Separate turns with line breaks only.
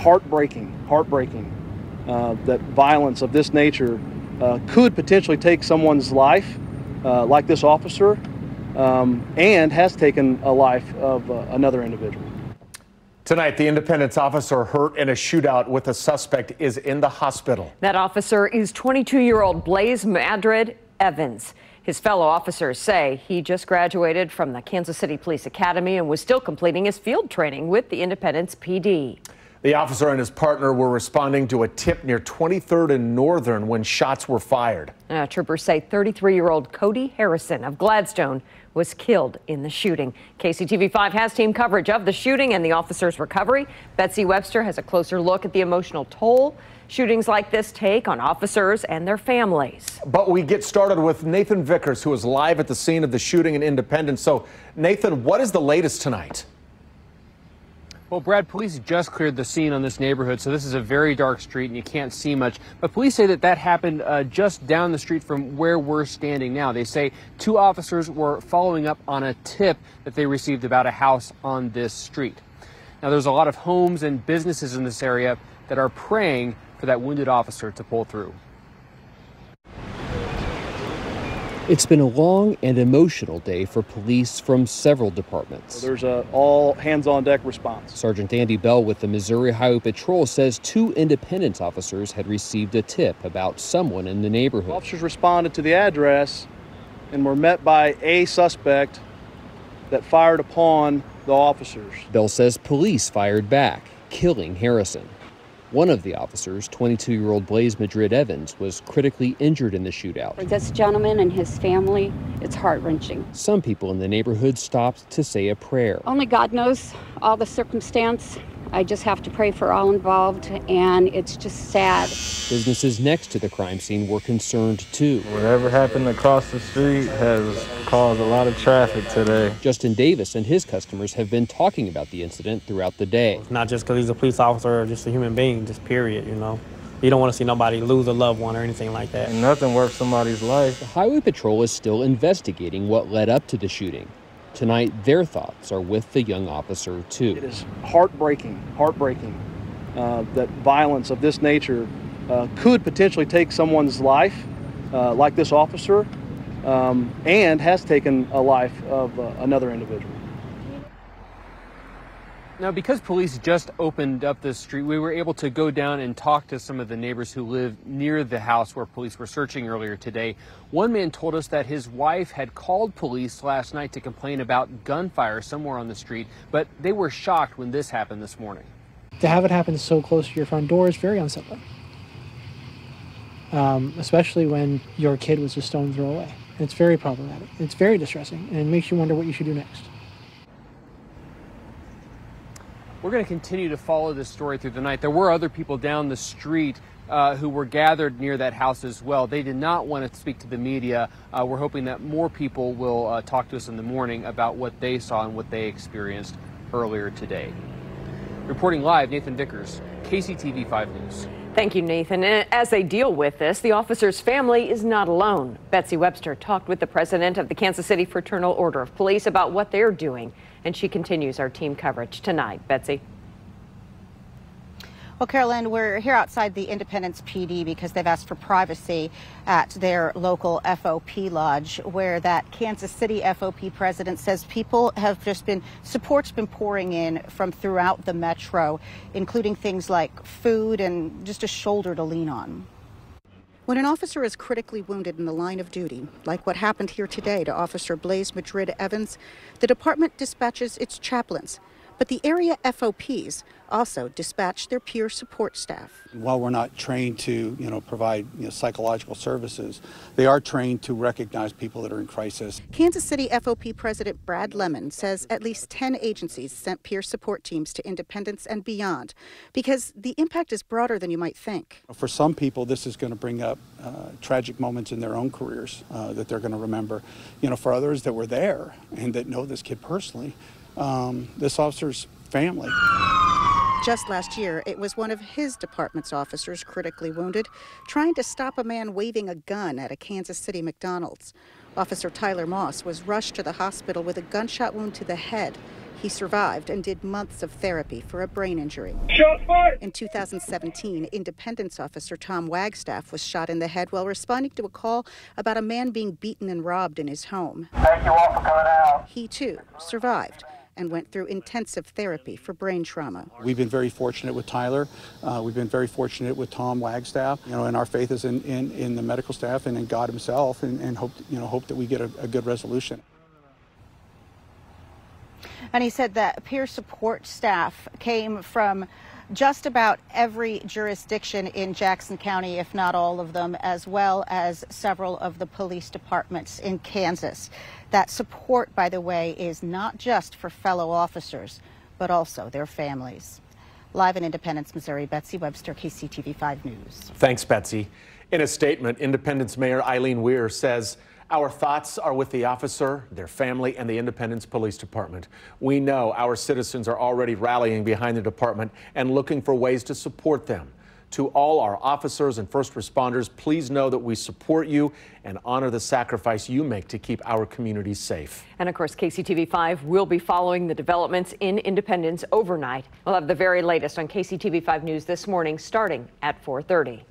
heartbreaking that violence of this nature could potentially take someone's life, like this officer, and has taken a life of another individual.
Tonight, the Independence officer hurt in a shootout with a suspect is in the hospital.
That officer is 22-year-old Blaze Madrid Evans. His fellow officers say he just graduated from the Kansas City Police Academy and was still completing his field training with the Independence PD.
The officer and his partner were responding to a tip near 23rd and Northern when shots were fired.
Troopers say 33-year-old Cody Harrison of Gladstone was killed in the shooting. KCTV5 has team coverage of the shooting and the officer's recovery. Betsy Webster has a closer look at the emotional toll shootings like this take on officers and their families.
But we get started with Nathan Vickers, who is live at the scene of the shooting in Independence. So, Nathan, what is the latest tonight?
Well, Brad, police just cleared the scene on this neighborhood, so this is a very dark street and you can't see much. But police say that happened just down the street from where we're standing now. They say two officers were following up on a tip that they received about a house on this street. Now, there's a lot of homes and businesses in this area that are praying for that wounded officer to pull through.
It's been a long and emotional day for police from several departments.
There's an all hands-on-deck response.
Sergeant Andy Bell with the Missouri Highway Patrol says two Independence officers had received a tip about someone in the neighborhood.
Officers responded to the address and were met by a suspect that fired upon the officers.
Bell says police fired back, killing Harrison. One of the officers, 22-year-old Blaze Madrid Evans, was critically injured in the shootout.
For this gentleman and his family, it's heart-wrenching.
Some people in the neighborhood stopped to say a prayer.
Only God knows all the circumstance. I just have to pray for all involved, and it's just sad.
Businesses next to the crime scene were concerned too.
Whatever happened across the street has caused a lot of traffic today.
Justin Davis and his customers have been talking about the incident throughout the day.
It's not just because he's a police officer or just a human being, just period, you know. You don't want to see nobody lose a loved one or anything like that.
And nothing worth somebody's life.
The Highway Patrol is still investigating what led up to the shooting. Tonight, their thoughts are with the young officer, too.
It is heartbreaking that violence of this nature could potentially take someone's life, like this officer, and has taken a life of another individual.
Now, because police just opened up this street, we were able to go down and talk to some of the neighbors who live near the house where police were searching earlier today. One man told us that his wife had called police last night to complain about gunfire somewhere on the street, but they were shocked when this happened this morning.
To have it happen so close to your front door is very unsettling, especially when your kid was a stone's throw away. It's very problematic. It's very distressing, and it makes you wonder what you should do next.
We're going to continue to follow this story through the night. There were other people down the street who were gathered near that house as well. They did not want to speak to the media. We're hoping that more people will talk to us in the morning about what they saw and what they experienced earlier today. Reporting live, Nathan Vickers, KCTV 5 News.
Thank you, Nathan. And as they deal with this, the officer's family is not alone. Betsy Webster talked with the president of the Kansas City Fraternal Order of Police about what they're doing, and she continues our team coverage tonight. Betsy.
Well, Carolyn, we're here outside the Independence PD because they've asked for privacy at their local FOP lodge, where that Kansas City FOP president says people have support's been pouring in from throughout the metro, including things like food and just a shoulder to lean on. When an officer is critically wounded in the line of duty, like what happened here today to Officer Blaze Madrid Evans, the department dispatches its chaplains. But the area FOPs also dispatch their peer support staff.
While we're not trained to, provide psychological services, they are trained to recognize people that are in crisis.
Kansas City FOP President Brad Lemon says at least 10 agencies sent peer support teams to Independence and beyond because the impact is broader than you might think.
For some people, this is going to bring up tragic moments in their own careers that they're going to remember. For others that were there and that know this kid personally, this officer's family.
Just last year, it was one of his department's officers critically wounded, trying to stop a man waving a gun at a Kansas City McDonald's. Officer Tyler Moss was rushed to the hospital with a gunshot wound to the head. He survived and did months of therapy for a brain injury. In 2017, Independence officer Tom Wagstaff was shot in the head while responding to a call about a man being beaten and robbed in his home.
Thank you all for coming out.
He, too, survived and went through intensive therapy for brain trauma.
We've been very fortunate with Tyler. We've been very fortunate with Tom Wagstaff. And our faith is in the medical staff and in God himself, and hope that we get a good resolution.
And he said that peer support staff came from just about every jurisdiction in Jackson County, if not all of them, as well as several of the police departments in Kansas. That support, by the way, is not just for fellow officers, but also their families. Live in Independence, Missouri, Betsy Webster, KCTV 5 News.
Thanks, Betsy. In a statement, Independence Mayor Eileen Weir says, "Our thoughts are with the officer, their family, and the Independence Police Department. We know our citizens are already rallying behind the department and looking for ways to support them. To all our officers and first responders, please know that we support you and honor the sacrifice you make to keep our communities safe."
And of course, KCTV 5 will be following the developments in Independence overnight. We'll have the very latest on KCTV 5 News this morning starting at 4:30.